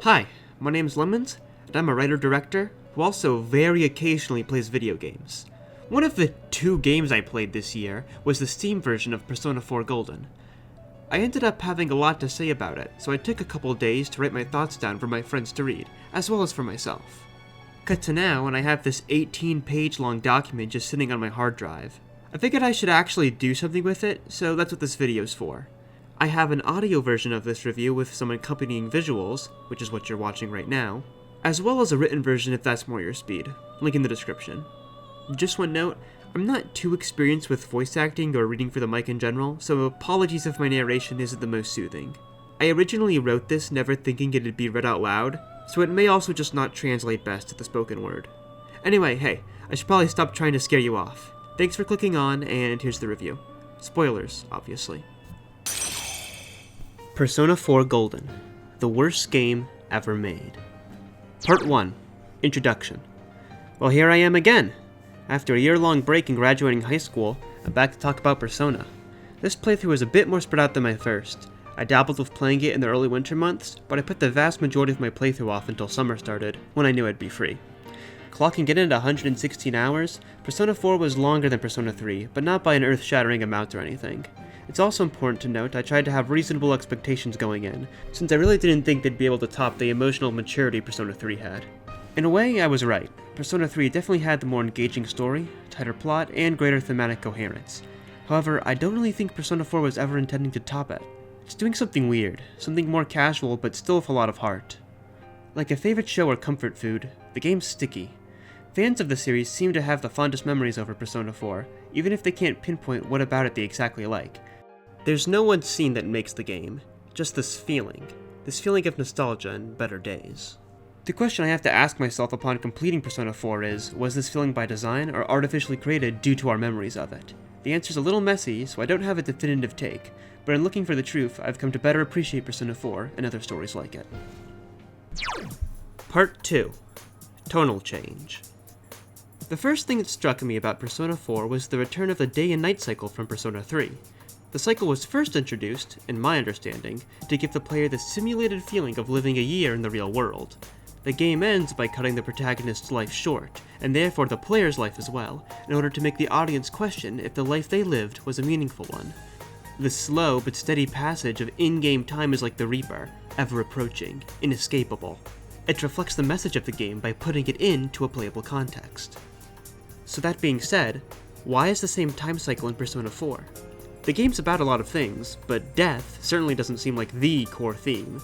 Hi, my name's Lemons, and I'm a writer-director who also very occasionally plays video games. One of the 2 games I played this year was the Steam version of Persona 4 Golden. I ended up having a lot to say about it, so I took a couple days to write my thoughts down for my friends to read, as well as for myself. Cut to now, and I have this 18-page long document just sitting on my hard drive. I figured I should actually do something with it, so that's what this video's for. I have an audio version of this review with some accompanying visuals, which is what you're watching right now, as well as a written version if that's more your speed. Link in the description. Just one note, I'm not too experienced with voice acting or reading for the mic in general, so apologies if my narration isn't the most soothing. I originally wrote this never thinking it'd be read out loud, so it may also just not translate best to the spoken word. Anyway, hey, I should probably stop trying to scare you off. Thanks for clicking on, and here's the review. Spoilers, obviously. Persona 4 Golden, the worst game ever made. Part 1, Introduction. Well, here I am again. After a year-long break in graduating high school, I'm back to talk about Persona. This playthrough was a bit more spread out than my first. I dabbled with playing it in the early winter months, but I put the vast majority of my playthrough off until summer started, when I knew I'd be free. Clocking it in at 116 hours, Persona 4 was longer than Persona 3, but not by an earth-shattering amount or anything. It's also important to note I tried to have reasonable expectations going in, since I really didn't think they'd be able to top the emotional maturity Persona 3 had. In a way, I was right. Persona 3 definitely had the more engaging story, tighter plot, and greater thematic coherence. However, I don't really think Persona 4 was ever intending to top it. It's doing something weird, something more casual but still with a lot of heart. Like a favorite show or comfort food, the game's sticky. Fans of the series seem to have the fondest memories over Persona 4, even if they can't pinpoint what about it they exactly like. There's no one scene that makes the game, just this feeling of nostalgia and better days. The question I have to ask myself upon completing Persona 4 is, was this feeling by design or artificially created due to our memories of it? The answer's a little messy, so I don't have a definitive take, but in looking for the truth, I've come to better appreciate Persona 4 and other stories like it. Part 2, Tonal Change. The first thing that struck me about Persona 4 was the return of the day and night cycle from Persona 3. The cycle was first introduced, in my understanding, to give the player the simulated feeling of living a year in the real world. The game ends by cutting the protagonist's life short, and therefore the player's life as well, in order to make the audience question if the life they lived was a meaningful one. The slow but steady passage of in-game time is like the Reaper, ever approaching, inescapable. It reflects the message of the game by putting it into a playable context. So that being said, why is the same time cycle in Persona 4? The game's about a lot of things, but death certainly doesn't seem like the core theme.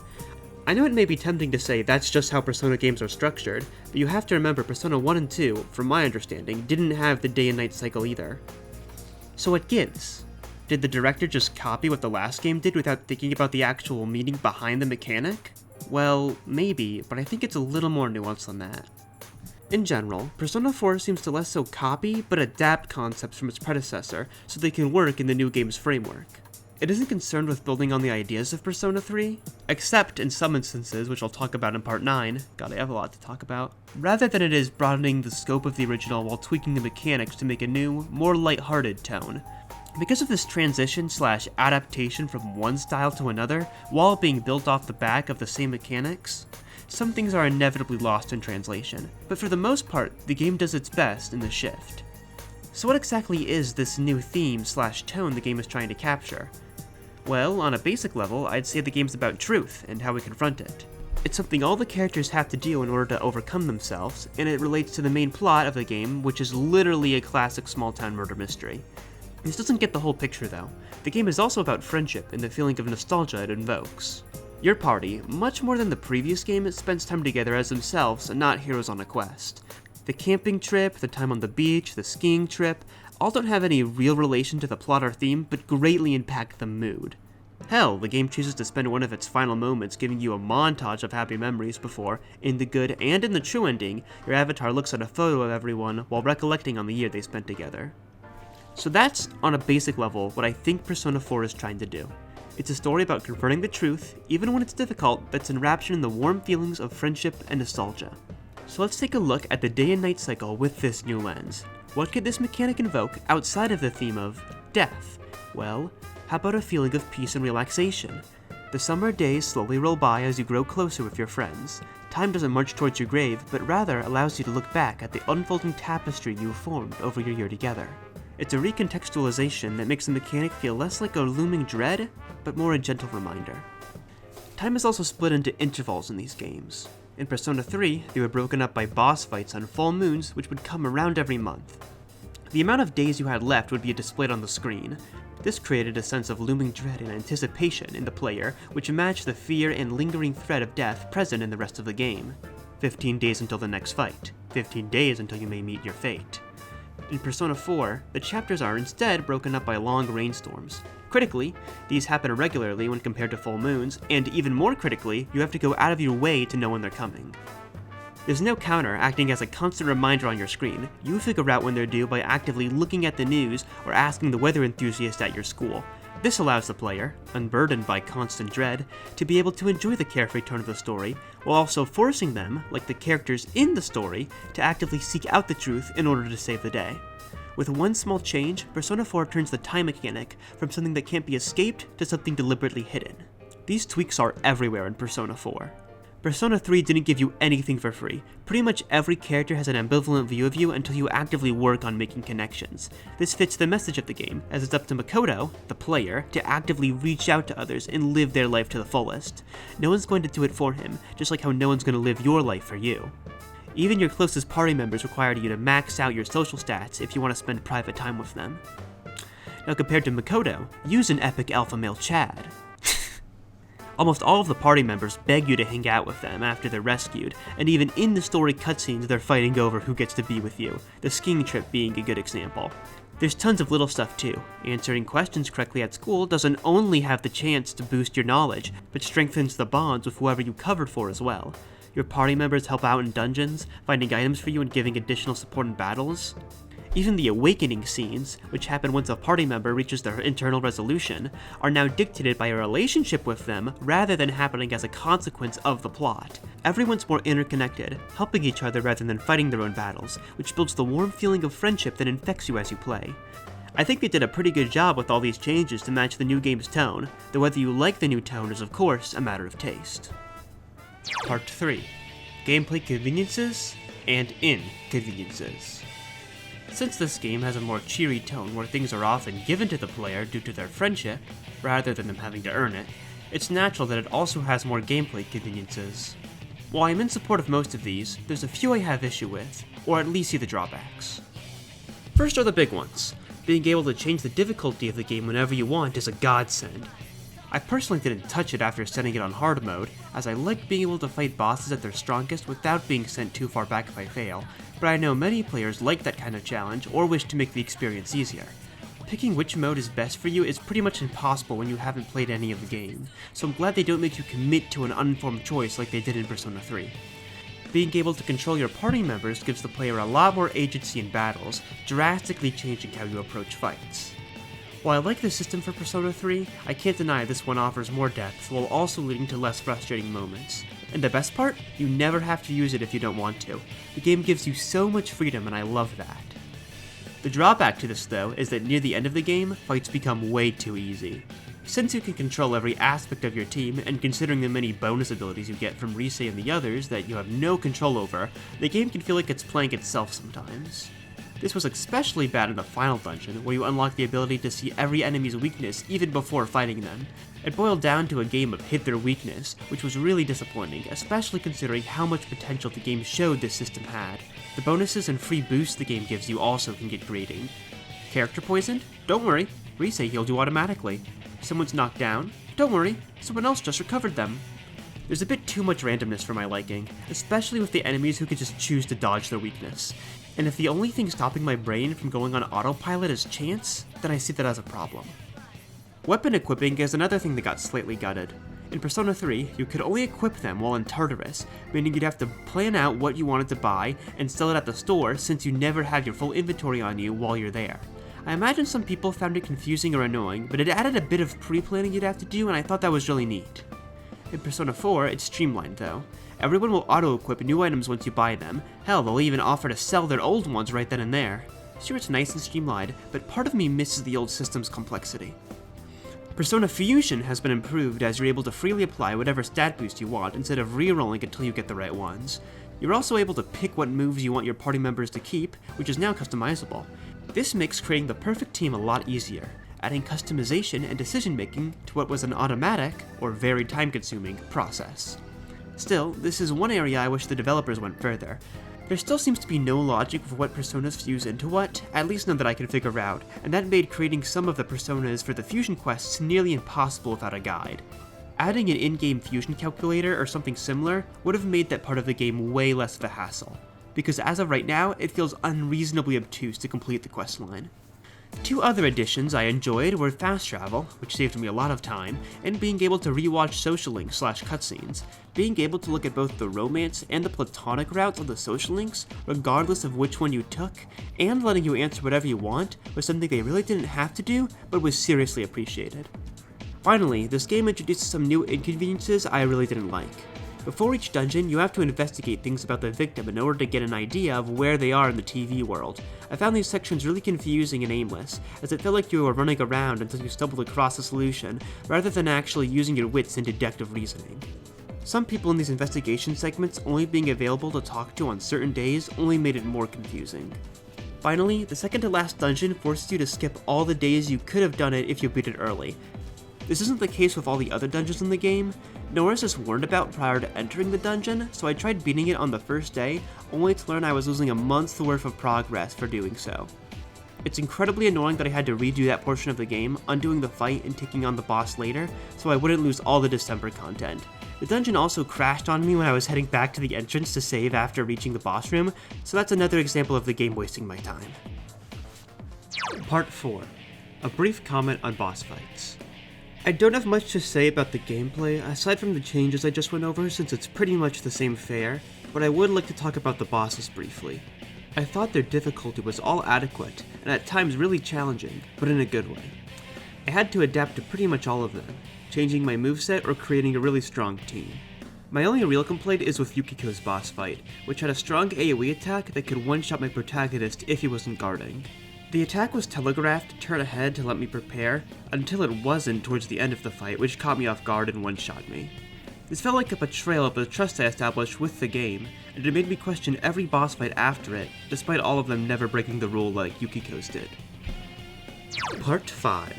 I know it may be tempting to say that's just how Persona games are structured, but you have to remember Persona 1 and 2, from my understanding, didn't have the day and night cycle either. So what gives? Did the director just copy what the last game did without thinking about the actual meaning behind the mechanic? Well, maybe, but I think it's a little more nuanced than that. In general, Persona 4 seems to less so copy, but adapt concepts from its predecessor so they can work in the new game's framework. It isn't concerned with building on the ideas of Persona 3, except in some instances, which I'll talk about in Part 9, God, I have a lot to talk about, rather than it is broadening the scope of the original while tweaking the mechanics to make a new, more lighthearted tone. Because of this transition/adaptation from one style to another, while being built off the back of the same mechanics, some things are inevitably lost in translation, but for the most part, the game does its best in the shift. So what exactly is this new theme/tone the game is trying to capture? Well, on a basic level, I'd say the game's about truth and how we confront it. It's something all the characters have to do in order to overcome themselves, and it relates to the main plot of the game, which is literally a classic small-town murder mystery. This doesn't get the whole picture though. The game is also about friendship and the feeling of nostalgia it invokes. Your party, much more than the previous game, spends time together as themselves and not heroes on a quest. The camping trip, the time on the beach, the skiing trip, all don't have any real relation to the plot or theme, but greatly impact the mood. Hell, the game chooses to spend one of its final moments giving you a montage of happy memories before, in the good and in the true ending, your avatar looks at a photo of everyone while recollecting on the year they spent together. So that's, on a basic level, what I think Persona 4 is trying to do. It's a story about confronting the truth, even when it's difficult, that's enraptured in the warm feelings of friendship and nostalgia. So let's take a look at the day and night cycle with this new lens. What could this mechanic invoke outside of the theme of death? Well, how about a feeling of peace and relaxation? The summer days slowly roll by as you grow closer with your friends. Time doesn't march towards your grave, but rather allows you to look back at the unfolding tapestry you formed over your year together. It's a recontextualization that makes the mechanic feel less like a looming dread, but more a gentle reminder. Time is also split into intervals in these games. In Persona 3, they were broken up by boss fights on full moons, which would come around every month. The amount of days you had left would be displayed on the screen. This created a sense of looming dread and anticipation in the player, which matched the fear and lingering threat of death present in the rest of the game. 15 days until the next fight. 15 days until you may meet your fate. In Persona 4, the chapters are instead broken up by long rainstorms. Critically, these happen irregularly when compared to full moons, and even more critically, you have to go out of your way to know when they're coming. There's no counter acting as a constant reminder on your screen. You figure out when they're due by actively looking at the news or asking the weather enthusiast at your school. This allows the player, unburdened by constant dread, to be able to enjoy the carefree turn of the story, while also forcing them, like the characters in the story, to actively seek out the truth in order to save the day. With one small change, Persona 4 turns the time mechanic from something that can't be escaped to something deliberately hidden. These tweaks are everywhere in Persona 4. Persona 3 didn't give you anything for free. Pretty much every character has an ambivalent view of you until you actively work on making connections. This fits the message of the game, as it's up to Makoto, the player, to actively reach out to others and live their life to the fullest. No one's going to do it for him, just like how no one's going to live your life for you. Even your closest party members require you to max out your social stats if you want to spend private time with them. Now compared to Makoto, use an epic alpha male Chad. Almost all of the party members beg you to hang out with them after they're rescued, and even in the story cutscenes they're fighting over who gets to be with you, the skiing trip being a good example. There's tons of little stuff too. Answering questions correctly at school doesn't only have the chance to boost your knowledge, but strengthens the bonds with whoever you covered for as well. Your party members help out in dungeons, finding items for you and giving additional support in battles. Even the awakening scenes, which happen once a party member reaches their internal resolution, are now dictated by a relationship with them rather than happening as a consequence of the plot. Everyone's more interconnected, helping each other rather than fighting their own battles, which builds the warm feeling of friendship that infects you as you play. I think they did a pretty good job with all these changes to match the new game's tone, though whether you like the new tone is of course a matter of taste. Part 3. Gameplay conveniences and inconveniences. Since this game has a more cheery tone where things are often given to the player due to their friendship, rather than them having to earn it, it's natural that it also has more gameplay conveniences. While I'm in support of most of these, there's a few I have issue with, or at least see the drawbacks. First are the big ones. Being able to change the difficulty of the game whenever you want is a godsend. I personally didn't touch it after setting it on hard mode, as I like being able to fight bosses at their strongest without being sent too far back if I fail, but I know many players like that kind of challenge or wish to make the experience easier. Picking which mode is best for you is pretty much impossible when you haven't played any of the game, so I'm glad they don't make you commit to an uninformed choice like they did in Persona 3. Being able to control your party members gives the player a lot more agency in battles, drastically changing how you approach fights. While I like the system for Persona 3, I can't deny this one offers more depth while also leading to less frustrating moments. And the best part? You never have to use it if you don't want to. The game gives you so much freedom and I love that. The drawback to this though is that near the end of the game, fights become way too easy. Since you can control every aspect of your team, and considering the many bonus abilities you get from Rise and the others that you have no control over, the game can feel like it's playing itself sometimes. This was especially bad in the final dungeon, where you unlock the ability to see every enemy's weakness even before fighting them. It boiled down to a game of hit their weakness, which was really disappointing, especially considering how much potential the game showed this system had. The bonuses and free boosts the game gives you also can get grating. Character poisoned? Don't worry, Rise healed you automatically. Someone's knocked down? Don't worry, someone else just recovered them. There's a bit too much randomness for my liking, especially with the enemies who can just choose to dodge their weakness. And if the only thing stopping my brain from going on autopilot is chance, then I see that as a problem. Weapon equipping is another thing that got slightly gutted. In Persona 3, you could only equip them while in Tartarus, meaning you'd have to plan out what you wanted to buy and sell it at the store since you never had your full inventory on you while you're there. I imagine some people found it confusing or annoying, but it added a bit of pre-planning you'd have to do and I thought that was really neat. In Persona 4, it's streamlined though. Everyone will auto-equip new items once you buy them. Hell, they'll even offer to sell their old ones right then and there. Sure, it's nice and streamlined, but part of me misses the old system's complexity. Persona Fusion has been improved as you're able to freely apply whatever stat boost you want instead of re-rolling until you get the right ones. You're also able to pick what moves you want your party members to keep, which is now customizable. This makes creating the perfect team a lot easier, adding customization and decision-making to what was an automatic, or very time-consuming, process. Still, this is one area I wish the developers went further. There still seems to be no logic for what personas fuse into what, at least none that I can figure out, and that made creating some of the personas for the fusion quests nearly impossible without a guide. Adding an in-game fusion calculator or something similar would have made that part of the game way less of a hassle, because as of right now, it feels unreasonably obtuse to complete the questline. Two other additions I enjoyed were fast travel, which saved me a lot of time, and being able to rewatch social links / cutscenes. Being able to look at both the romance and the platonic routes on the social links, regardless of which one you took, and letting you answer whatever you want, was something they really didn't have to do, but was seriously appreciated. Finally, this game introduces some new inconveniences I really didn't like. Before each dungeon, you have to investigate things about the victim in order to get an idea of where they are in the TV world. I found these sections really confusing and aimless, as it felt like you were running around until you stumbled across a solution, rather than actually using your wits and deductive reasoning. Some people in these investigation segments only being available to talk to on certain days only made it more confusing. Finally, the second to last dungeon forces you to skip all the days you could have done it if you beat it early. This isn't the case with all the other dungeons in the game, nor is this warned about prior to entering the dungeon, so I tried beating it on the first day, only to learn I was losing a month's worth of progress for doing so. It's incredibly annoying that I had to redo that portion of the game, undoing the fight and taking on the boss later, so I wouldn't lose all the December content. The dungeon also crashed on me when I was heading back to the entrance to save after reaching the boss room, so that's another example of the game wasting my time. Part 4. A brief comment on boss fights. I don't have much to say about the gameplay, aside from the changes I just went over since it's pretty much the same fare, but I would like to talk about the bosses briefly. I thought their difficulty was all adequate, and at times really challenging, but in a good way. I had to adapt to pretty much all of them, changing my moveset or creating a really strong team. My only real complaint is with Yukiko's boss fight, which had a strong AoE attack that could one-shot my protagonist if he wasn't guarding. The attack was telegraphed to turn ahead to let me prepare, until it wasn't towards the end of the fight, which caught me off guard and one-shot me. This felt like a betrayal of the trust I established with the game, and it made me question every boss fight after it, despite all of them never breaking the rule like Yukiko's did. Part 5.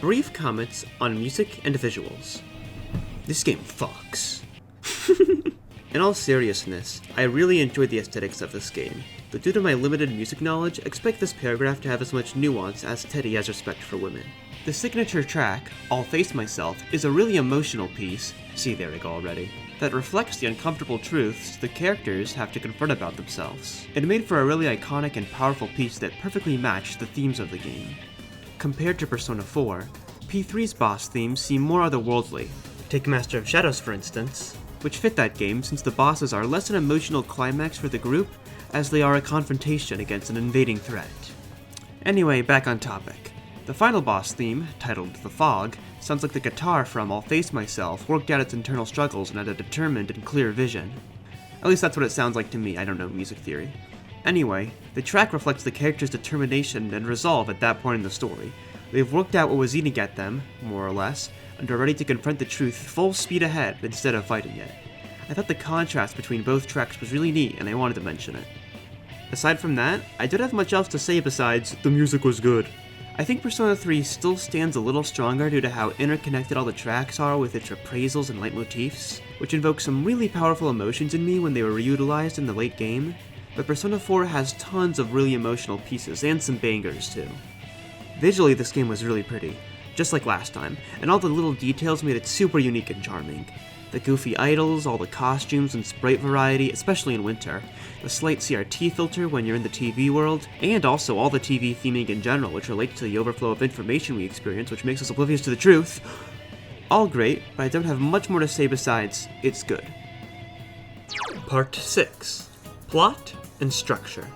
Brief comments on music and visuals. This game fucks. In all seriousness, I really enjoyed the aesthetics of this game, but due to my limited music knowledge, expect this paragraph to have as much nuance as Teddie has respect for women. The signature track, I'll Face Myself, is a really emotional piece, see there we go already, that reflects the uncomfortable truths the characters have to confront about themselves. It made for a really iconic and powerful piece that perfectly matched the themes of the game. Compared to Persona 4, P3's boss themes seem more otherworldly. Take Master of Shadows for instance, which fit that game since the bosses are less an emotional climax for the group as they are a confrontation against an invading threat. Anyway, back on topic. The final boss theme, titled The Fog, sounds like the guitar from I'll Face Myself worked out its internal struggles and had a determined and clear vision. At least that's what it sounds like to me, I don't know music theory. Anyway, the track reflects the character's determination and resolve at that point in the story. They've worked out what was eating at them, more or less, and are ready to confront the truth full speed ahead instead of fighting it. I thought the contrast between both tracks was really neat and I wanted to mention it. Aside from that, I don't have much else to say besides, the music was good. I think Persona 3 still stands a little stronger due to how interconnected all the tracks are with its reprisals and leitmotifs, which invoke some really powerful emotions in me when they were reutilized in the late game, but Persona 4 has tons of really emotional pieces and some bangers too. Visually, this game was really pretty, just like last time, and all the little details made it super unique and charming. The goofy idols, all the costumes and sprite variety, especially in winter, the slight CRT filter when you're in the TV world, and also all the TV theming in general, which relates to the overflow of information we experience, which makes us oblivious to the truth. All great, but I don't have much more to say besides, it's good. Part 6. Plot and structure.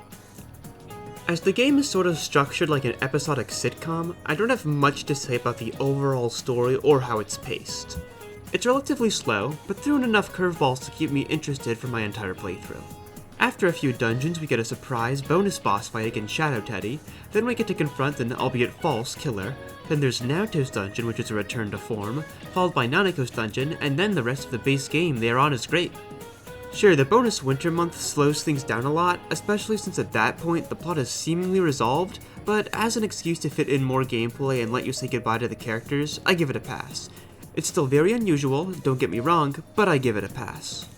As the game is sort of structured like an episodic sitcom, I don't have much to say about the overall story or how it's paced. It's relatively slow, but threw in enough curveballs to keep me interested for my entire playthrough. After a few dungeons, we get a surprise bonus boss fight against Shadow Teddie, then we get to confront an albeit false killer, then there's Naoto's dungeon, which is a return to form, followed by Nanako's dungeon, and then the rest of the base game they are on is great. Sure, the bonus winter month slows things down a lot, especially since at that point the plot is seemingly resolved, but as an excuse to fit in more gameplay and let you say goodbye to the characters, I give it a pass. It's still very unusual, don't get me wrong, but I give it a pass.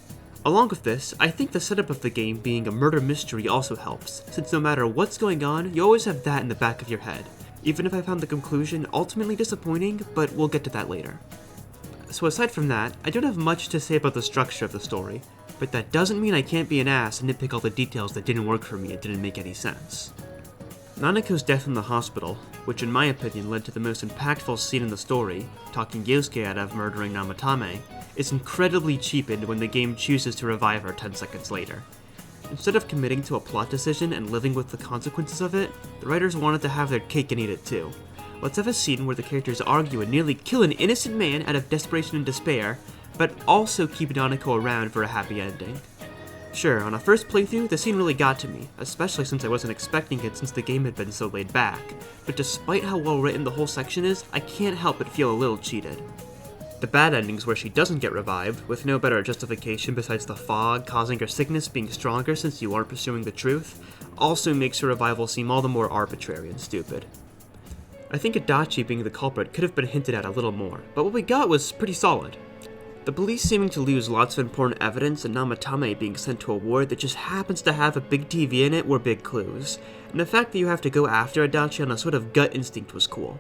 Along with this, I think the setup of the game being a murder mystery also helps, since no matter what's going on, you always have that in the back of your head, even if I found the conclusion ultimately disappointing, but we'll get to that later. So aside from that, I don't have much to say about the structure of the story, but that doesn't mean I can't be an ass and nitpick all the details that didn't work for me and didn't make any sense. Nanako's death in the hospital, which in my opinion led to the most impactful scene in the story, talking Yosuke out of murdering Namatame, is incredibly cheapened when the game chooses to revive her 10 seconds later. Instead of committing to a plot decision and living with the consequences of it, the writers wanted to have their cake and eat it too. Let's have a scene where the characters argue and nearly kill an innocent man out of desperation and despair, but also keep Nanako around for a happy ending. Sure, on a first playthrough, the scene really got to me, especially since I wasn't expecting it since the game had been so laid back, but despite how well written the whole section is, I can't help but feel a little cheated. The bad endings where she doesn't get revived, with no better justification besides the fog causing her sickness being stronger since you aren't pursuing the truth, also makes her revival seem all the more arbitrary and stupid. I think Adachi being the culprit could have been hinted at a little more, but what we got was pretty solid. The police seeming to lose lots of important evidence and Namatame being sent to a ward that just happens to have a big TV in it were big clues, and the fact that you have to go after Adachi on a sort of gut instinct was cool.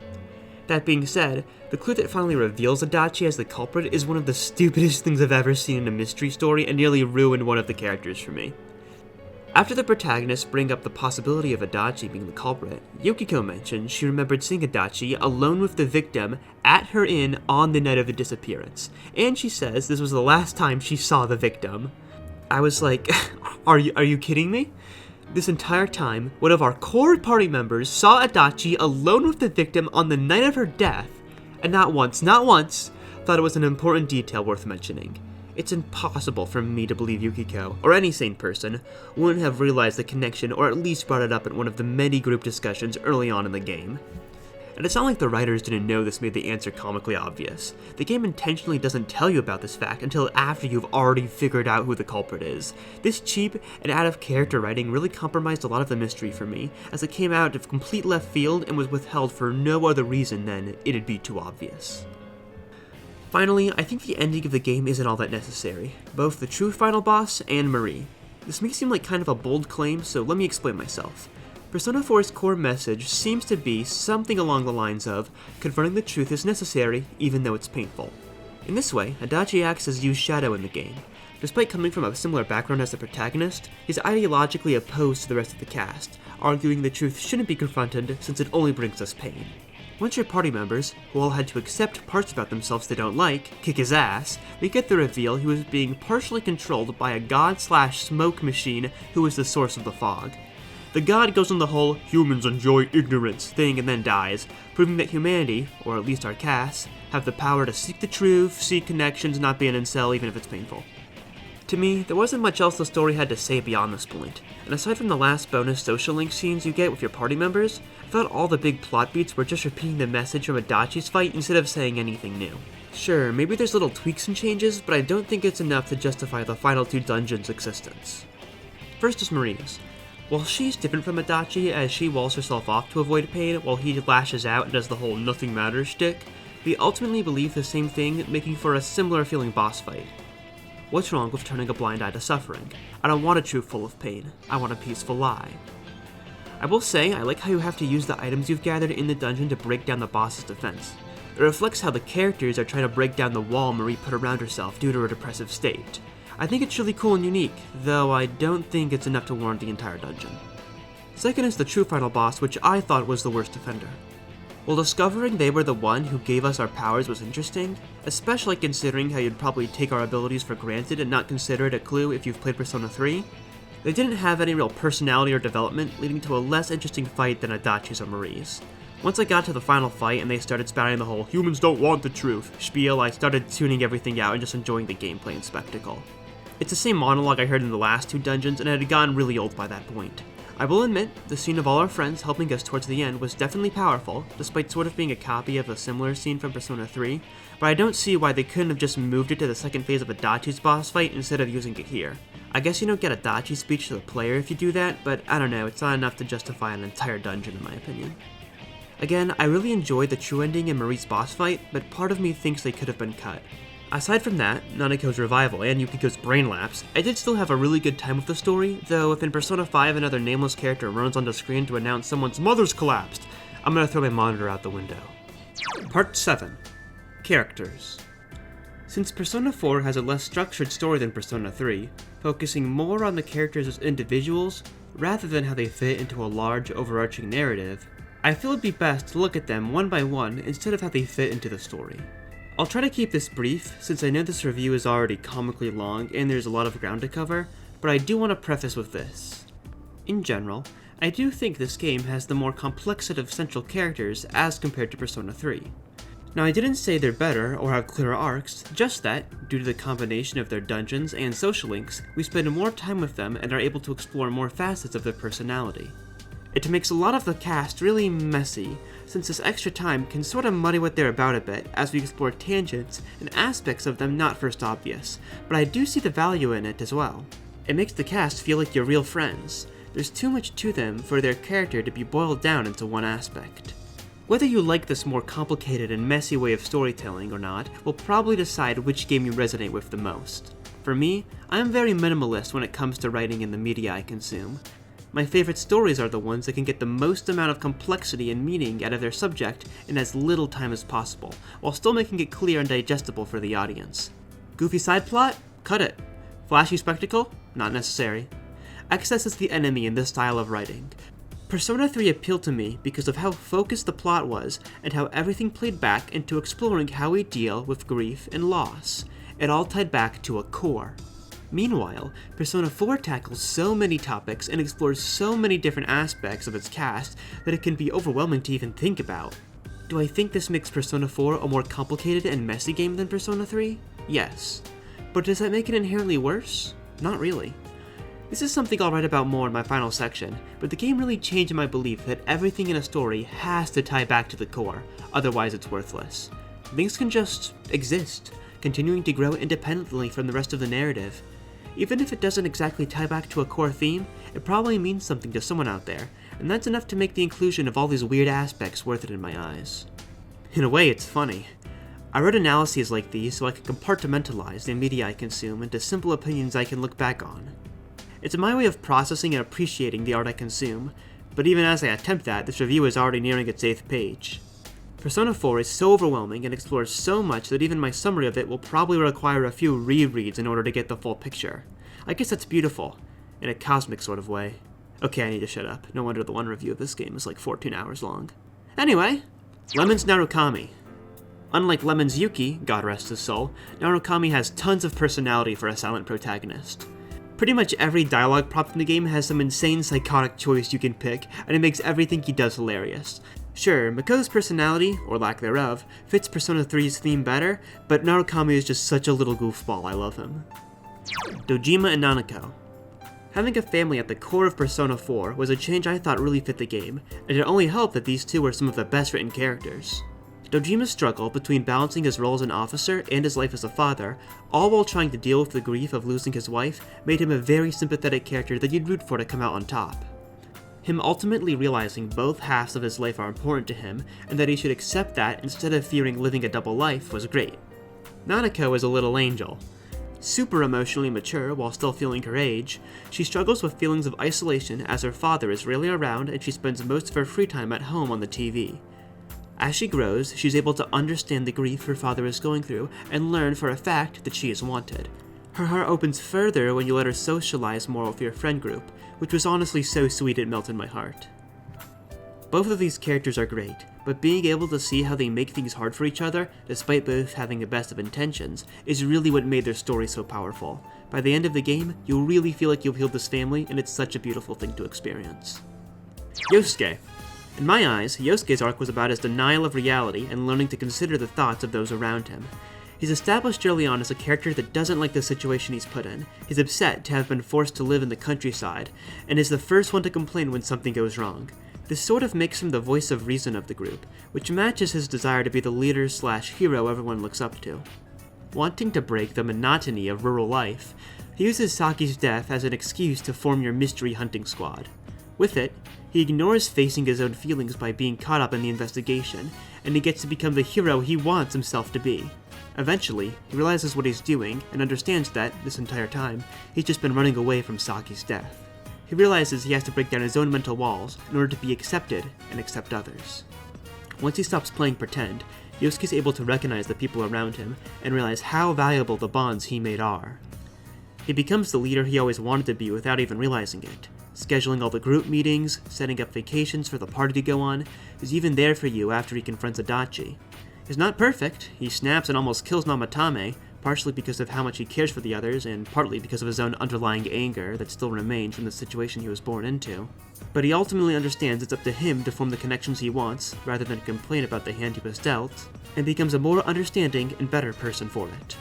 That being said, the clue that finally reveals Adachi as the culprit is one of the stupidest things I've ever seen in a mystery story and nearly ruined one of the characters for me. After the protagonists bring up the possibility of Adachi being the culprit, Yukiko mentions she remembered seeing Adachi alone with the victim at her inn on the night of the disappearance, and she says this was the last time she saw the victim. I was like, are you kidding me? This entire time, one of our core party members saw Adachi alone with the victim on the night of her death, and not once, thought it was an important detail worth mentioning. It's impossible for me to believe Yukiko, or any sane person, wouldn't have realized the connection or at least brought it up in one of the many group discussions early on in the game. And it's not like the writers didn't know this made the answer comically obvious. The game intentionally doesn't tell you about this fact until after you've already figured out who the culprit is. This cheap and out-of-character writing really compromised a lot of the mystery for me, as it came out of complete left field and was withheld for no other reason than it'd be too obvious. Finally, I think the ending of the game isn't all that necessary, both the true final boss and Marie. This may seem like kind of a bold claim, so let me explain myself. Persona 4's core message seems to be something along the lines of, confronting the truth is necessary, even though it's painful. In this way, Adachi acts as Yu's shadow in the game. Despite coming from a similar background as the protagonist, he's ideologically opposed to the rest of the cast, arguing the truth shouldn't be confronted since it only brings us pain. Once your party members, who all had to accept parts about themselves they don't like, kick his ass, we get the reveal he was being partially controlled by a god/smoke machine who was the source of the fog. The god goes on the whole humans enjoy ignorance thing and then dies, proving that humanity, or at least our casts, have the power to seek the truth, seek connections, not be an incel even if it's painful. To me, there wasn't much else the story had to say beyond this point, and aside from the last bonus social link scenes you get with your party members, I thought all the big plot beats were just repeating the message from Adachi's fight instead of saying anything new. Sure, maybe there's little tweaks and changes, but I don't think it's enough to justify the final two dungeons' existence. First is Marie's. While she's different from Adachi as she walls herself off to avoid pain while he lashes out and does the whole nothing matters shtick, we ultimately believe the same thing, making for a similar feeling boss fight. What's wrong with turning a blind eye to suffering? I don't want a truth full of pain. I want a peaceful lie. I will say, I like how you have to use the items you've gathered in the dungeon to break down the boss's defense. It reflects how the characters are trying to break down the wall Marie put around herself due to her depressive state. I think it's really cool and unique, though I don't think it's enough to warrant the entire dungeon. Second is the true final boss, which I thought was the worst offender. While discovering they were the one who gave us our powers was interesting, especially considering how you'd probably take our abilities for granted and not consider it a clue if you've played Persona 3, they didn't have any real personality or development, leading to a less interesting fight than Adachi's or Marie's. Once I got to the final fight and they started spouting the whole humans don't want the truth spiel, I started tuning everything out and just enjoying the gameplay and spectacle. It's the same monologue I heard in the last 2 dungeons, and it had gotten really old by that point. I will admit, the scene of all our friends helping us towards the end was definitely powerful, despite sort of being a copy of a similar scene from Persona 3, but I don't see why they couldn't have just moved it to the second phase of Adachi's boss fight instead of using it here. I guess you don't get Adachi's speech to the player if you do that, but I don't know, it's not enough to justify an entire dungeon in my opinion. Again, I really enjoyed the true ending and Marie's boss fight, but part of me thinks they could have been cut. Aside from that, Nanako's revival and Yukiko's brain lapse, I did still have a really good time with the story, though if in Persona 5 another nameless character runs onto screen to announce someone's mother's collapsed, I'm gonna throw my monitor out the window. Part 7. Characters. Since Persona 4 has a less structured story than Persona 3, focusing more on the characters as individuals, rather than how they fit into a large overarching narrative, I feel it'd be best to look at them one by one instead of how they fit into the story. I'll try to keep this brief, since I know this review is already comically long and there's a lot of ground to cover, but I do want to preface with this. In general, I do think this game has the more complex set of central characters as compared to Persona 3. Now I didn't say they're better or have clearer arcs, just that, due to the combination of their dungeons and social links, we spend more time with them and are able to explore more facets of their personality. It makes a lot of the cast really messy, since this extra time can sort of muddy what they're about a bit as we explore tangents and aspects of them not first obvious, but I do see the value in it as well. It makes the cast feel like your real friends. There's too much to them for their character to be boiled down into one aspect. Whether you like this more complicated and messy way of storytelling or not will probably decide which game you resonate with the most. For me, I am very minimalist when it comes to writing in the media I consume. My favorite stories are the ones that can get the most amount of complexity and meaning out of their subject in as little time as possible, while still making it clear and digestible for the audience. Goofy side plot? Cut it. Flashy spectacle? Not necessary. Excess is the enemy in this style of writing. Persona 3 appealed to me because of how focused the plot was and how everything played back into exploring how we deal with grief and loss. It all tied back to a core. Meanwhile, Persona 4 tackles so many topics and explores so many different aspects of its cast that it can be overwhelming to even think about. Do I think this makes Persona 4 a more complicated and messy game than Persona 3? Yes. But does that make it inherently worse? Not really. This is something I'll write about more in my final section, but the game really changed my belief that everything in a story has to tie back to the core, otherwise it's worthless. Things can just exist, continuing to grow independently from the rest of the narrative. Even if it doesn't exactly tie back to a core theme, it probably means something to someone out there, and that's enough to make the inclusion of all these weird aspects worth it in my eyes. In a way, it's funny. I wrote analyses like these so I could compartmentalize the media I consume into simple opinions I can look back on. It's my way of processing and appreciating the art I consume, but even as I attempt that, this review is already nearing its 8th page. Persona 4 is so overwhelming and explores so much that even my summary of it will probably require a few rereads in order to get the full picture. I guess that's beautiful, in a cosmic sort of way. Okay, I need to shut up. No wonder the one review of this game is like 14 hours long. Anyway, Lemon's Narukami. Unlike Lemon's Yuki, God rest his soul, Narukami has tons of personality for a silent protagonist. Pretty much every dialogue prompt in the game has some insane psychotic choice you can pick, and it makes everything he does hilarious. Sure, Mako's personality, or lack thereof, fits Persona 3's theme better, but Narukami is just such a little goofball, I love him. Dojima and Nanako. Having a family at the core of Persona 4 was a change I thought really fit the game, and it only helped that these two were some of the best written characters. Dojima's struggle between balancing his role as an officer and his life as a father, all while trying to deal with the grief of losing his wife, made him a very sympathetic character that you'd root for to come out on top. Him ultimately realizing both halves of his life are important to him, and that he should accept that instead of fearing living a double life was great. Nanako is a little angel. Super emotionally mature while still feeling her age, she struggles with feelings of isolation as her father is rarely around and she spends most of her free time at home on the TV. As she grows, she's able to understand the grief her father is going through and learn for a fact that she is wanted. Her heart opens further when you let her socialize more with your friend group, which was honestly so sweet it melted my heart. Both of these characters are great, but being able to see how they make things hard for each other, despite both having the best of intentions, is really what made their story so powerful. By the end of the game, you'll really feel like you've healed this family, and it's such a beautiful thing to experience. Yosuke. In my eyes, Yosuke's arc was about his denial of reality and learning to consider the thoughts of those around him. He's established early on as a character that doesn't like the situation he's put in. He's upset to have been forced to live in the countryside, and is the first one to complain when something goes wrong. This sort of makes him the voice of reason of the group, which matches his desire to be the leader/hero everyone looks up to. Wanting to break the monotony of rural life, he uses Saki's death as an excuse to form your mystery hunting squad. With it, he ignores facing his own feelings by being caught up in the investigation, and he gets to become the hero he wants himself to be. Eventually, he realizes what he's doing and understands that, this entire time, he's just been running away from Saki's death. He realizes he has to break down his own mental walls in order to be accepted and accept others. Once he stops playing pretend, Yosuke's able to recognize the people around him and realize how valuable the bonds he made are. He becomes the leader he always wanted to be without even realizing it. Scheduling all the group meetings, setting up vacations for the party to go on, is even there for you after he confronts Adachi. He's not perfect, he snaps and almost kills Namatame, partially because of how much he cares for the others, and partly because of his own underlying anger that still remains from the situation he was born into. But he ultimately understands it's up to him to form the connections he wants, rather than complain about the hand he was dealt, and becomes a more understanding and better person for it.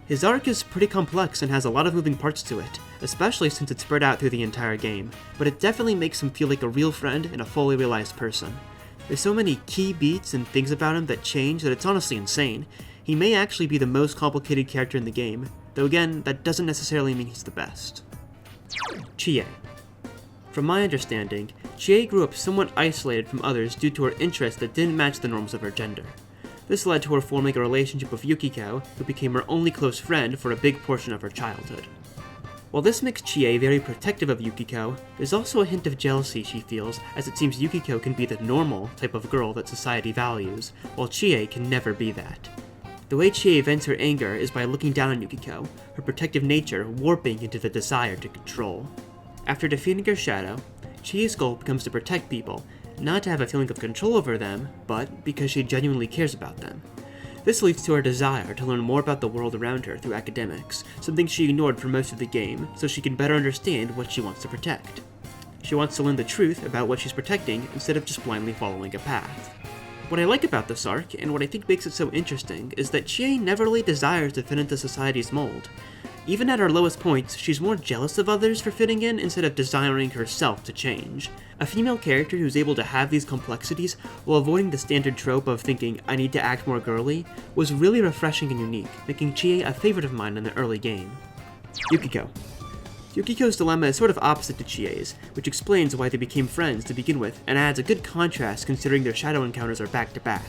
His arc is pretty complex and has a lot of moving parts to it, especially since it's spread out through the entire game, but it definitely makes him feel like a real friend and a fully realized person. There's so many key beats and things about him that change that it's honestly insane. He may actually be the most complicated character in the game, though again, that doesn't necessarily mean he's the best. Chie. From my understanding, Chie grew up somewhat isolated from others due to her interests that didn't match the norms of her gender. This led to her forming a relationship with Yukiko, who became her only close friend for a big portion of her childhood. While this makes Chie very protective of Yukiko, there's also a hint of jealousy she feels, as it seems Yukiko can be the normal type of girl that society values, while Chie can never be that. The way Chie vents her anger is by looking down on Yukiko, her protective nature warping into the desire to control. After defeating her shadow, Chie's goal becomes to protect people, not to have a feeling of control over them, but because she genuinely cares about them. This leads to her desire to learn more about the world around her through academics, something she ignored for most of the game, so she can better understand what she wants to protect. She wants to learn the truth about what she's protecting instead of just blindly following a path. What I like about this arc, and what I think makes it so interesting, is that Chie never really desires to fit into society's mold. Even at her lowest points, she's more jealous of others for fitting in instead of desiring herself to change. A female character who's able to have these complexities while avoiding the standard trope of thinking, I need to act more girly, was really refreshing and unique, making Chie a favorite of mine in the early game. Yukiko. Yukiko's dilemma is sort of opposite to Chie's, which explains why they became friends to begin with, and adds a good contrast considering their shadow encounters are back to back.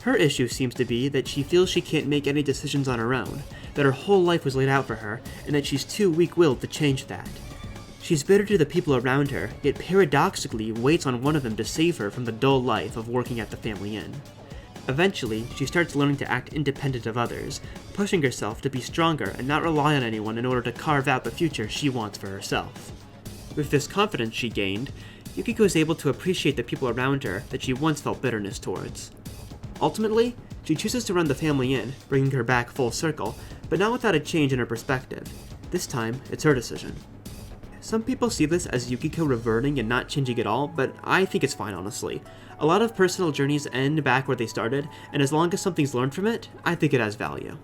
Her issue seems to be that she feels she can't make any decisions on her own, that her whole life was laid out for her, and that she's too weak-willed to change that. She's bitter to the people around her, yet paradoxically waits on one of them to save her from the dull life of working at the family inn. Eventually, she starts learning to act independent of others, pushing herself to be stronger and not rely on anyone in order to carve out the future she wants for herself. With this confidence she gained, Yukiko is able to appreciate the people around her that she once felt bitterness towards. Ultimately, she chooses to run the family inn, bringing her back full circle, but not without a change in her perspective. This time, it's her decision. Some people see this as Yukiko reverting and not changing at all, but I think it's fine, honestly. A lot of personal journeys end back where they started, and as long as something's learned from it, I think it has value.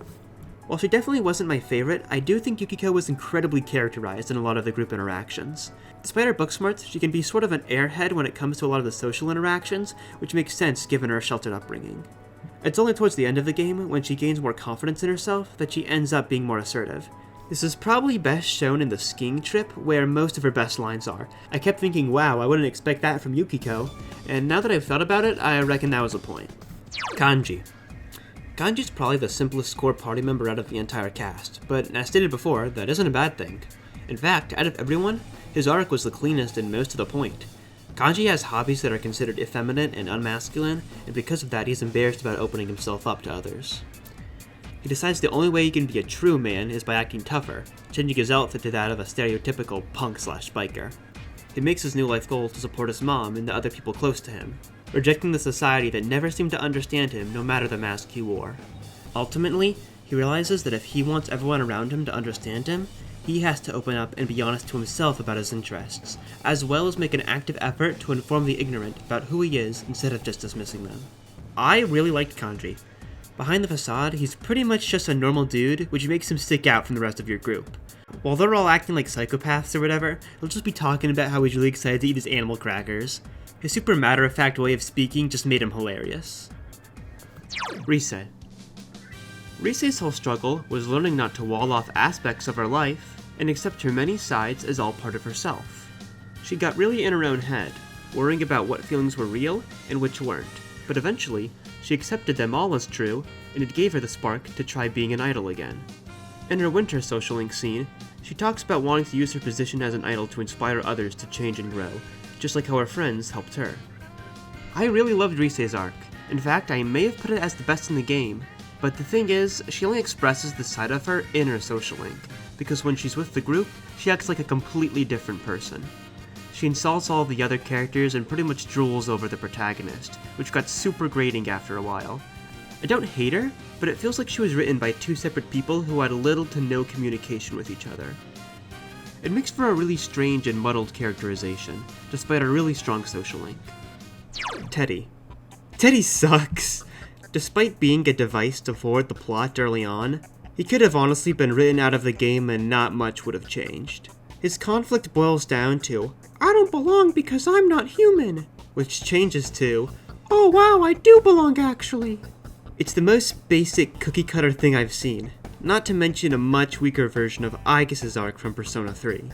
While she definitely wasn't my favorite, I do think Yukiko was incredibly characterized in a lot of the group interactions. Despite her book smarts, she can be sort of an airhead when it comes to a lot of the social interactions, which makes sense given her sheltered upbringing. It's only towards the end of the game, when she gains more confidence in herself, that she ends up being more assertive. This is probably best shown in the skiing trip, where most of her best lines are. I kept thinking, wow, I wouldn't expect that from Yukiko, and now that I've thought about it, I reckon that was a point. Kanji. Kanji's probably the simplest core party member out of the entire cast, but as stated before, that isn't a bad thing. In fact, out of everyone, his arc was the cleanest and most to the point. Kanji has hobbies that are considered effeminate and unmasculine, and because of that he's embarrassed about opening himself up to others. He decides the only way he can be a true man is by acting tougher, changing his outfit to that of a stereotypical punk/biker. He makes his new life goal to support his mom and the other people close to him, rejecting the society that never seemed to understand him no matter the mask he wore. Ultimately, he realizes that if he wants everyone around him to understand him, he has to open up and be honest to himself about his interests, as well as make an active effort to inform the ignorant about who he is instead of just dismissing them. I really liked Kanji. Behind the facade, he's pretty much just a normal dude, which makes him stick out from the rest of your group. While they're all acting like psychopaths or whatever, he'll just be talking about how he's really excited to eat his animal crackers. His super matter-of-fact way of speaking just made him hilarious. Rise. Rise's whole struggle was learning not to wall off aspects of her life and accept her many sides as all part of herself. She got really in her own head, worrying about what feelings were real and which weren't, but eventually, she accepted them all as true, and it gave her the spark to try being an idol again. In her winter social link scene, she talks about wanting to use her position as an idol to inspire others to change and grow, just like how her friends helped her. I really loved Rise's arc. In fact, I may have put it as the best in the game, but the thing is, she only expresses this side of her in her social link, because when she's with the group, she acts like a completely different person. She insults all of the other characters and pretty much drools over the protagonist, which got super grating after a while. I don't hate her, but it feels like she was written by two separate people who had little to no communication with each other. It makes for a really strange and muddled characterization, despite a really strong social link. Teddie. Teddie sucks! Despite being a device to forward the plot early on, he could have honestly been written out of the game and not much would have changed. His conflict boils down to, I don't belong because I'm not human, which changes to, oh wow, I do belong actually. It's the most basic cookie-cutter thing I've seen, not to mention a much weaker version of Aegis's arc from Persona 3.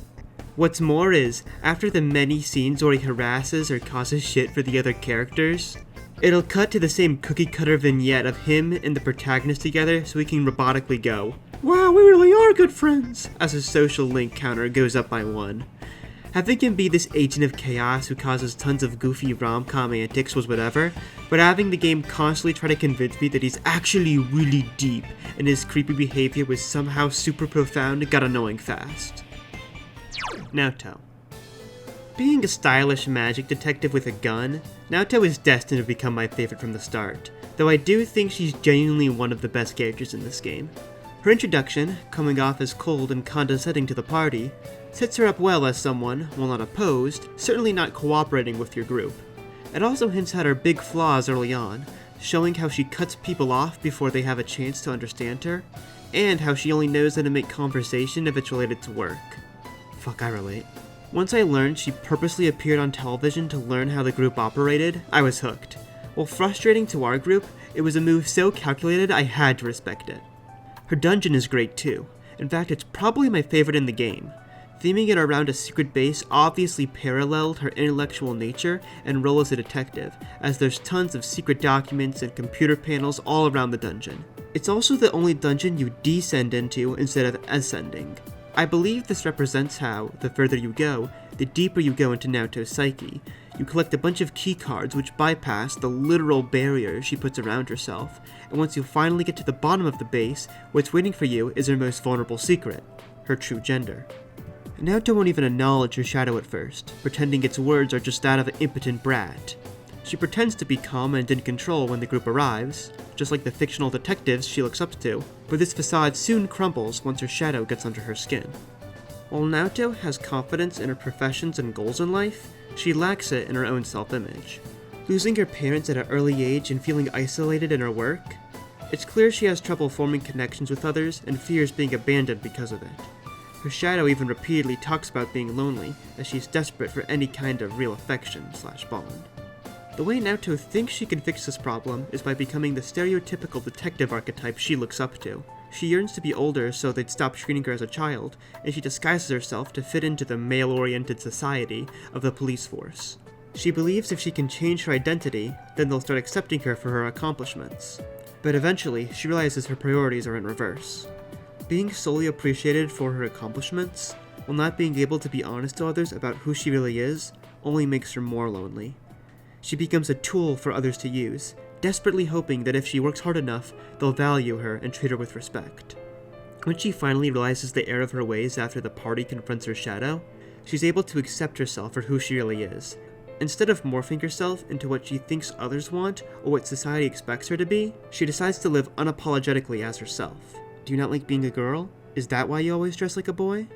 What's more is, after the many scenes where he harasses or causes shit for the other characters, it'll cut to the same cookie-cutter vignette of him and the protagonist together so he can robotically go, wow, we really are good friends, as his social link counter goes up by 1. Having him be this agent of chaos who causes tons of goofy rom-com antics was whatever, but having the game constantly try to convince me that he's actually really deep and his creepy behavior was somehow super profound got annoying fast. Naoto. Being a stylish magic detective with a gun, Naoto is destined to become my favorite from the start, though I do think she's genuinely one of the best characters in this game. Her introduction, coming off as cold and condescending to the party, sets her up well as someone, while not opposed, certainly not cooperating with your group. It also hints at her big flaws early on, showing how she cuts people off before they have a chance to understand her, and how she only knows how to make conversation if it's related to work. Fuck, I relate. Once I learned she purposely appeared on television to learn how the group operated, I was hooked. While frustrating to our group, it was a move so calculated I had to respect it. Her dungeon is great too. In fact, it's probably my favorite in the game. Theming it around a secret base obviously paralleled her intellectual nature and role as a detective, as there's tons of secret documents and computer panels all around the dungeon. It's also the only dungeon you descend into instead of ascending. I believe this represents how, the further you go, the deeper you go into Naoto's psyche. You collect a bunch of key cards which bypass the literal barriers she puts around herself, and once you finally get to the bottom of the base, what's waiting for you is her most vulnerable secret, her true gender. Naoto won't even acknowledge her shadow at first, pretending its words are just that of an impotent brat. She pretends to be calm and in control when the group arrives, just like the fictional detectives she looks up to, but this facade soon crumbles once her shadow gets under her skin. While Naoto has confidence in her professions and goals in life, she lacks it in her own self-image. Losing her parents at an early age and feeling isolated in her work, it's clear she has trouble forming connections with others and fears being abandoned because of it. Her shadow even repeatedly talks about being lonely, as she's desperate for any kind of real affection/bond. The way Naoto thinks she can fix this problem is by becoming the stereotypical detective archetype she looks up to. She yearns to be older so they'd stop treating her as a child, and she disguises herself to fit into the male-oriented society of the police force. She believes if she can change her identity, then they'll start accepting her for her accomplishments. But eventually, she realizes her priorities are in reverse. Being solely appreciated for her accomplishments, while not being able to be honest to others about who she really is, only makes her more lonely. She becomes a tool for others to use, desperately hoping that if she works hard enough, they'll value her and treat her with respect. When she finally realizes the error of her ways after the party confronts her shadow, she's able to accept herself for who she really is. Instead of morphing herself into what she thinks others want or what society expects her to be, she decides to live unapologetically as herself. Do you not like being a girl? Is that why you always dress like a boy?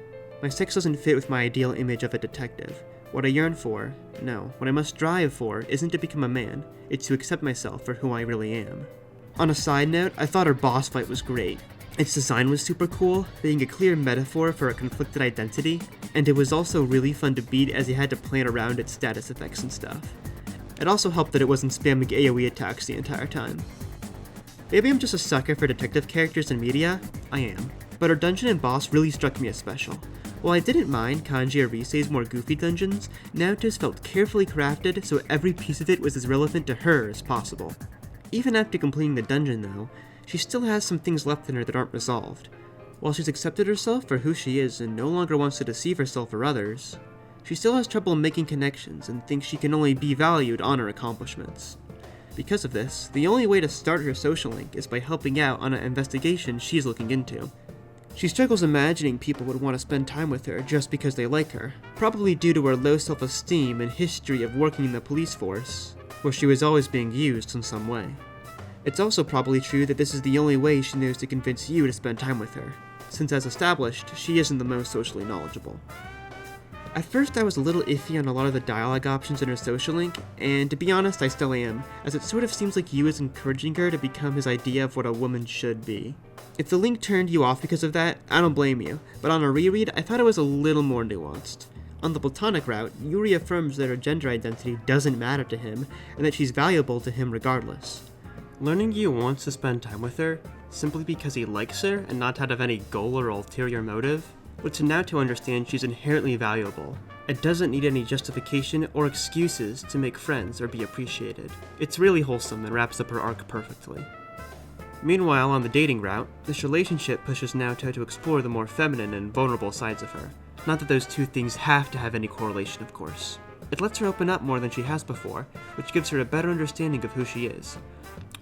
My sex doesn't fit with my ideal image of a detective. What I yearn for, no, what I must strive for isn't to become a man, it's to accept myself for who I really am. On a side note, I thought her boss fight was great. Its design was super cool, being a clear metaphor for a conflicted identity, and it was also really fun to beat as you had to plan around its status effects and stuff. It also helped that it wasn't spamming AoE attacks the entire time. Maybe I'm just a sucker for detective characters in media? I am. But her dungeon and boss really struck me as special. While I didn't mind Kanji Arise's more goofy dungeons, Naoto's felt carefully crafted so every piece of it was as relevant to her as possible. Even after completing the dungeon though, she still has some things left in her that aren't resolved. While she's accepted herself for who she is and no longer wants to deceive herself or others, she still has trouble making connections and thinks she can only be valued on her accomplishments. Because of this, the only way to start her social link is by helping out on an investigation she's looking into. She struggles imagining people would want to spend time with her just because they like her, probably due to her low self-esteem and history of working in the police force, where she was always being used in some way. It's also probably true that this is the only way she knows to convince you to spend time with her, since as established, she isn't the most socially knowledgeable. At first I was a little iffy on a lot of the dialogue options in her social link, and to be honest I still am, as it sort of seems like Yu is encouraging her to become his idea of what a woman should be. If the link turned you off because of that, I don't blame you, but on a reread I thought it was a little more nuanced. On the platonic route, Yu reaffirms that her gender identity doesn't matter to him, and that she's valuable to him regardless. Learning Yu wants to spend time with her, simply because he likes her and not out of any goal or ulterior motive, but to now to understand she's inherently valuable. It doesn't need any justification or excuses to make friends or be appreciated. It's really wholesome and wraps up her arc perfectly. Meanwhile, on the dating route, this relationship pushes Naoto to explore the more feminine and vulnerable sides of her. Not that those two things have to have any correlation, of course. It lets her open up more than she has before, which gives her a better understanding of who she is.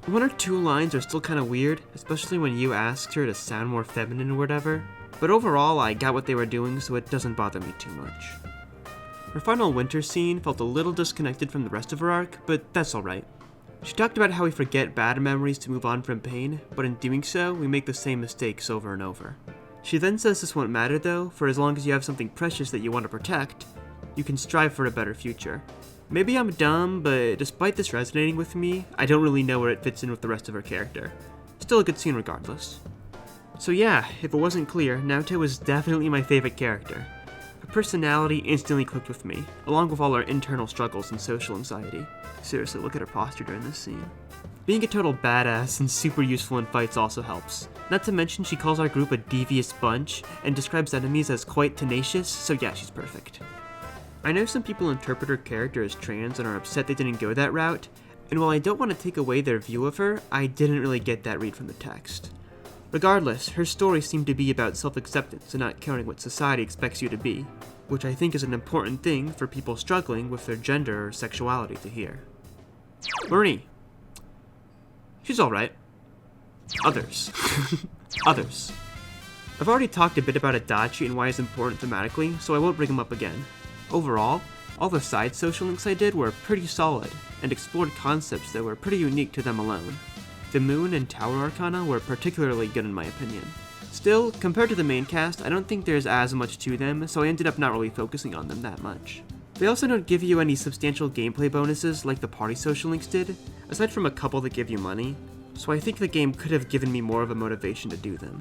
One or two lines are still kinda weird, especially when Yu asks her to sound more feminine or whatever, but overall I got what they were doing so it doesn't bother me too much. Her final winter scene felt a little disconnected from the rest of her arc, but that's alright. She talked about how we forget bad memories to move on from pain, but in doing so, we make the same mistakes over and over. She then says this won't matter though, for as long as you have something precious that you want to protect, you can strive for a better future. Maybe I'm dumb, but despite this resonating with me, I don't really know where it fits in with the rest of her character. Still a good scene regardless. So yeah, if it wasn't clear, Naoto was definitely my favorite character. Her personality instantly clicked with me, along with all her internal struggles and social anxiety. Seriously, look at her posture during this scene. Being a total badass and super useful in fights also helps. Not to mention she calls our group a devious bunch, and describes enemies as quite tenacious, so yeah, she's perfect. I know some people interpret her character as trans and are upset they didn't go that route, and while I don't want to take away their view of her, I didn't really get that read from the text. Regardless, her story seemed to be about self-acceptance and not caring what society expects you to be, which I think is an important thing for people struggling with their gender or sexuality to hear. Marie. She's alright. Others. Others. I've already talked a bit about Adachi and why it's important thematically, so I won't bring him up again. Overall, all the side social links I did were pretty solid, and explored concepts that were pretty unique to them alone. The Moon and Tower Arcana were particularly good in my opinion. Still, compared to the main cast, I don't think there's as much to them, so I ended up not really focusing on them that much. They also don't give you any substantial gameplay bonuses like the party social links did, aside from a couple that give you money, so I think the game could have given me more of a motivation to do them.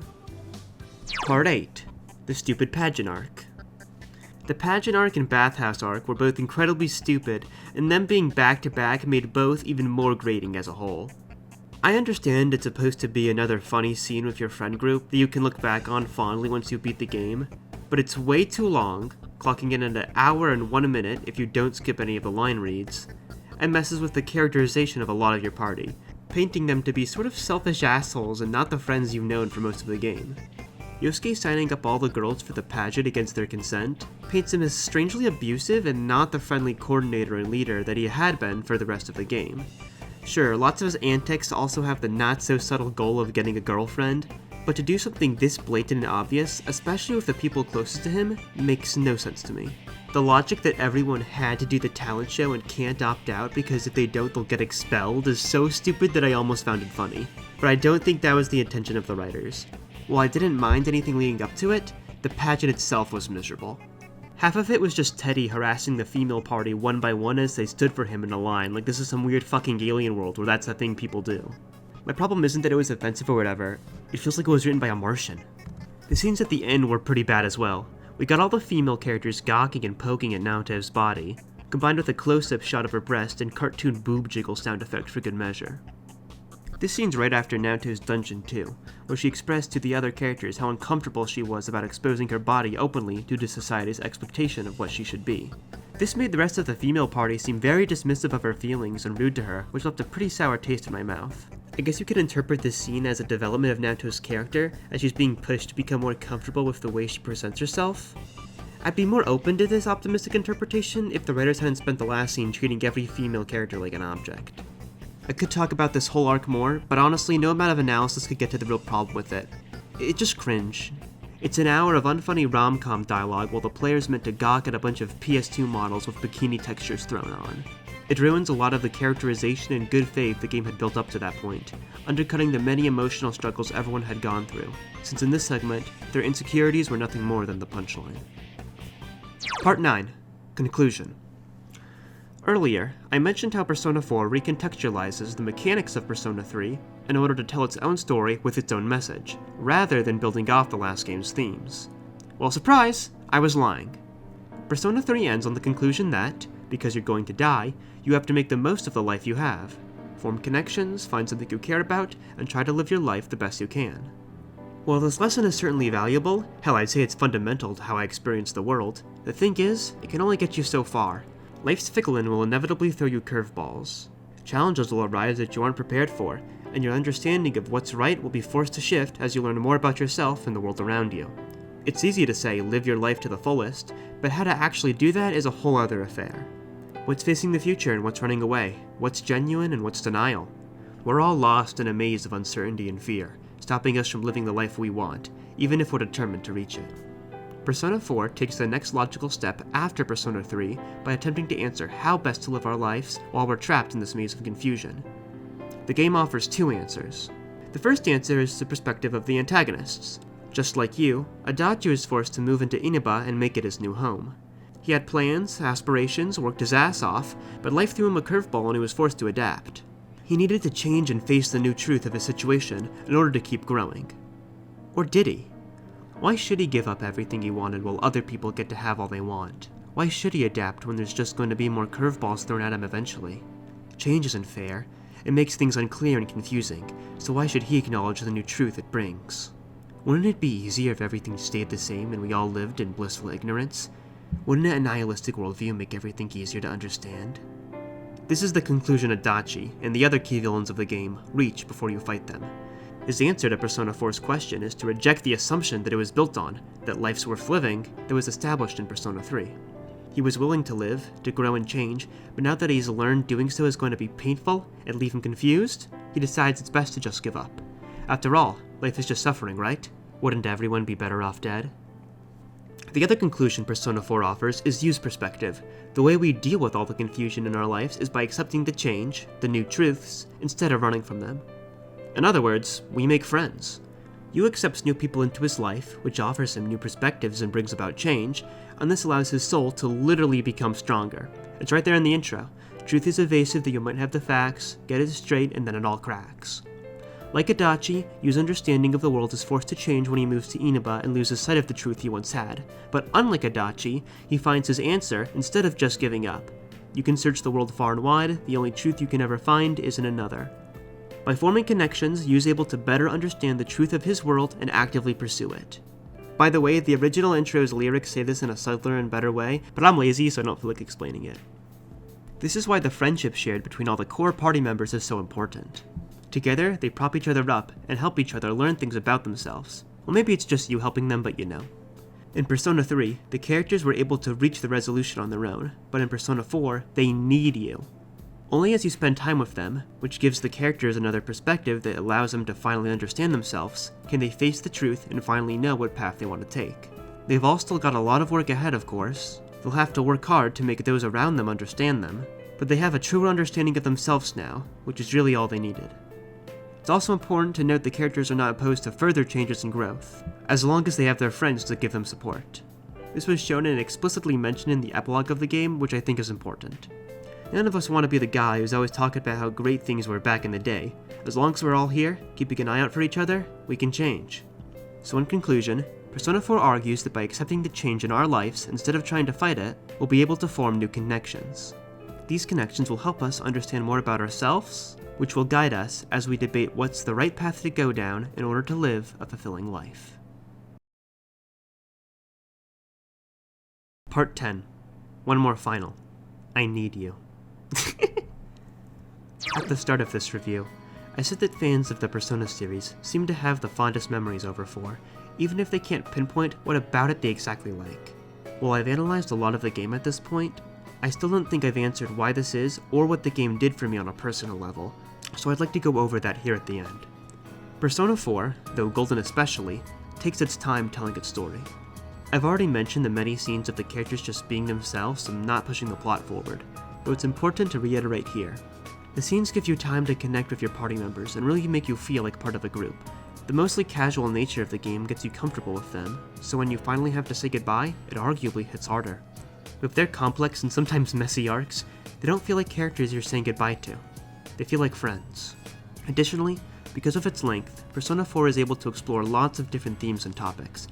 Part 8. The Stupid Pageant Arc. The Pageant arc and Bathhouse arc were both incredibly stupid, and them being back-to-back made both even more grating as a whole. I understand it's supposed to be another funny scene with your friend group that you can look back on fondly once you beat the game, but it's way too long, clocking in at an hour and 1 minute if you don't skip any of the line reads, and messes with the characterization of a lot of your party, painting them to be sort of selfish assholes and not the friends you've known for most of the game. Yosuke signing up all the girls for the pageant against their consent paints him as strangely abusive and not the friendly coordinator and leader that he had been for the rest of the game. Sure, lots of his antics also have the not-so-subtle goal of getting a girlfriend, but to do something this blatant and obvious, especially with the people closest to him, makes no sense to me. The logic that everyone had to do the talent show and can't opt out because if they don't they'll get expelled is so stupid that I almost found it funny, but I don't think that was the intention of the writers. While I didn't mind anything leading up to it, the pageant itself was miserable. Half of it was just Teddie harassing the female party one by one as they stood for him in a line like this is some weird fucking alien world where that's a thing people do. My problem isn't that it was offensive or whatever, it feels like it was written by a Martian. The scenes at the end were pretty bad as well. We got all the female characters gawking and poking at Naoto's body, combined with a close-up shot of her breast and cartoon boob jiggle sound effect for good measure. This scene's right after Naoto's dungeon too, where she expressed to the other characters how uncomfortable she was about exposing her body openly due to society's expectation of what she should be. This made the rest of the female party seem very dismissive of her feelings and rude to her, which left a pretty sour taste in my mouth. I guess you could interpret this scene as a development of Naoto's character, as she's being pushed to become more comfortable with the way she presents herself. I'd be more open to this optimistic interpretation if the writers hadn't spent the last scene treating every female character like an object. I could talk about this whole arc more, but honestly no amount of analysis could get to the real problem with it. It's just cringe. It's an hour of unfunny rom-com dialogue while the player's meant to gawk at a bunch of PS2 models with bikini textures thrown on. It ruins a lot of the characterization and good faith the game had built up to that point, undercutting the many emotional struggles everyone had gone through, since in this segment, their insecurities were nothing more than the punchline. Part 9. Conclusion. Earlier, I mentioned how Persona 4 recontextualizes the mechanics of Persona 3 in order to tell its own story with its own message, rather than building off the last game's themes. Well, surprise! I was lying. Persona 3 ends on the conclusion that, because you're going to die, you have to make the most of the life you have. Form connections, find something you care about, and try to live your life the best you can. While this lesson is certainly valuable, hell, I'd say it's fundamental to how I experience the world, the thing is, it can only get you so far. Life's fickle and will inevitably throw you curveballs. Challenges will arise that you aren't prepared for, and your understanding of what's right will be forced to shift as you learn more about yourself and the world around you. It's easy to say, live your life to the fullest, but how to actually do that is a whole other affair. What's facing the future and what's running away? What's genuine and what's denial? We're all lost in a maze of uncertainty and fear, stopping us from living the life we want, even if we're determined to reach it. Persona 4 takes the next logical step after Persona 3 by attempting to answer how best to live our lives while we're trapped in this maze of confusion. The game offers two answers. The first answer is the perspective of the antagonists. Just like you, Adachi was forced to move into Inaba and make it his new home. He had plans, aspirations, worked his ass off, but life threw him a curveball and he was forced to adapt. He needed to change and face the new truth of his situation in order to keep growing. Or did he? Why should he give up everything he wanted while other people get to have all they want? Why should he adapt when there's just going to be more curveballs thrown at him eventually? Change isn't fair. It makes things unclear and confusing, so why should he acknowledge the new truth it brings? Wouldn't it be easier if everything stayed the same and we all lived in blissful ignorance? Wouldn't a nihilistic worldview make everything easier to understand? This is the conclusion Adachi and the other key villains of the game reach before you fight them. His answer to Persona 4's question is to reject the assumption that it was built on, that life's worth living, that was established in Persona 3. He was willing to live, to grow and change, but now that he's learned doing so is going to be painful and leave him confused, he decides it's best to just give up. After all, life is just suffering, right? Wouldn't everyone be better off dead? The other conclusion Persona 4 offers is Yu's perspective. The way we deal with all the confusion in our lives is by accepting the change, the new truths, instead of running from them. In other words, we make friends. Yu accepts new people into his life, which offers him new perspectives and brings about change, and this allows his soul to literally become stronger. It's right there in the intro. Truth is evasive that you might have the facts, get it straight, and then it all cracks. Like Adachi, Yu's understanding of the world is forced to change when he moves to Inaba and loses sight of the truth he once had. But unlike Adachi, he finds his answer instead of just giving up. You can search the world far and wide, the only truth you can ever find is in another. By forming connections, Yu's able to better understand the truth of his world and actively pursue it. By the way, the original intro's lyrics say this in a subtler and better way, but I'm lazy so I don't feel like explaining it. This is why the friendship shared between all the core party members is so important. Together, they prop each other up and help each other learn things about themselves. Well, maybe it's just you helping them, but you know. In Persona 3, the characters were able to reach the resolution on their own, but in Persona 4, they need you. Only as you spend time with them, which gives the characters another perspective that allows them to finally understand themselves, can they face the truth and finally know what path they want to take. They've all still got a lot of work ahead, of course. They'll have to work hard to make those around them understand them, but they have a truer understanding of themselves now, which is really all they needed. It's also important to note the characters are not opposed to further changes and growth, as long as they have their friends to give them support. This was shown and explicitly mentioned in the epilogue of the game, which I think is important. None of us want to be the guy who's always talking about how great things were back in the day, as long as we're all here, keeping an eye out for each other, we can change. So in conclusion, Persona 4 argues that by accepting the change in our lives instead of trying to fight it, we'll be able to form new connections. These connections will help us understand more about ourselves, which will guide us as we debate what's the right path to go down in order to live a fulfilling life. Part 10. One more final. I need you. At the start of this review, I said that fans of the Persona series seem to have the fondest memories over 4, even if they can't pinpoint what about it they exactly like. While I've analyzed a lot of the game at this point, I still don't think I've answered why this is or what the game did for me on a personal level, so I'd like to go over that here at the end. Persona 4, though Golden especially, takes its time telling its story. I've already mentioned the many scenes of the characters just being themselves and not pushing the plot forward, though it's important to reiterate here. The scenes give you time to connect with your party members and really make you feel like part of a group. The mostly casual nature of the game gets you comfortable with them, so when you finally have to say goodbye, it arguably hits harder. With their complex and sometimes messy arcs, they don't feel like characters you're saying goodbye to. They feel like friends. Additionally, because of its length, Persona 4 is able to explore lots of different themes and topics.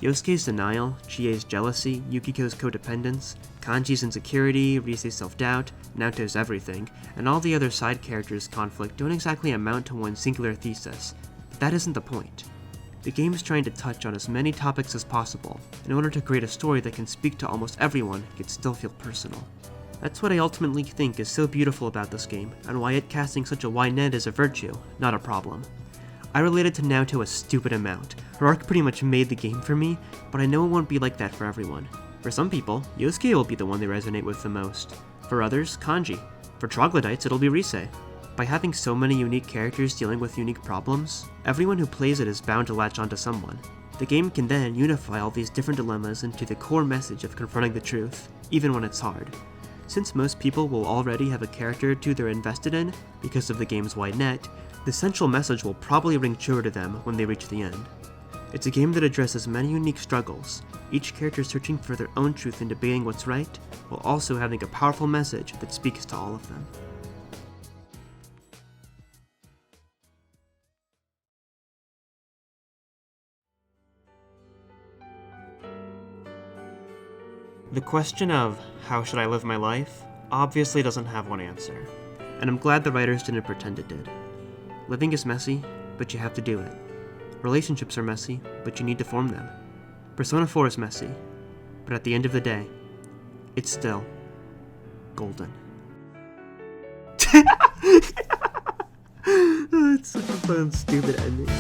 Yosuke's denial, Chie's jealousy, Yukiko's codependence, Kanji's insecurity, Rise's self-doubt, Naoto's everything, and all the other side characters' conflict don't exactly amount to one singular thesis, but that isn't the point. The game is trying to touch on as many topics as possible, in order to create a story that can speak to almost everyone yet still feel personal. That's what I ultimately think is so beautiful about this game, and why it casting such a wide net is a virtue, not a problem. I related to Naoto a stupid amount. Her arc pretty much made the game for me, but I know it won't be like that for everyone. For some people, Yosuke will be the one they resonate with the most. For others, Kanji. For troglodytes, it'll be Rise. By having so many unique characters dealing with unique problems, everyone who plays it is bound to latch onto someone. The game can then unify all these different dilemmas into the core message of confronting the truth, even when it's hard. Since most people will already have a character or two they're invested in, because of the game's wide net, the central message will probably ring true to them when they reach the end. It's a game that addresses many unique struggles, each character searching for their own truth and debating what's right, while also having a powerful message that speaks to all of them. The question of, how should I live my life, obviously doesn't have one answer, and I'm glad the writers didn't pretend it did. Living is messy, but you have to do it. Relationships are messy, but you need to form them. Persona 4 is messy, but at the end of the day, it's still golden. It's such a fun, stupid ending.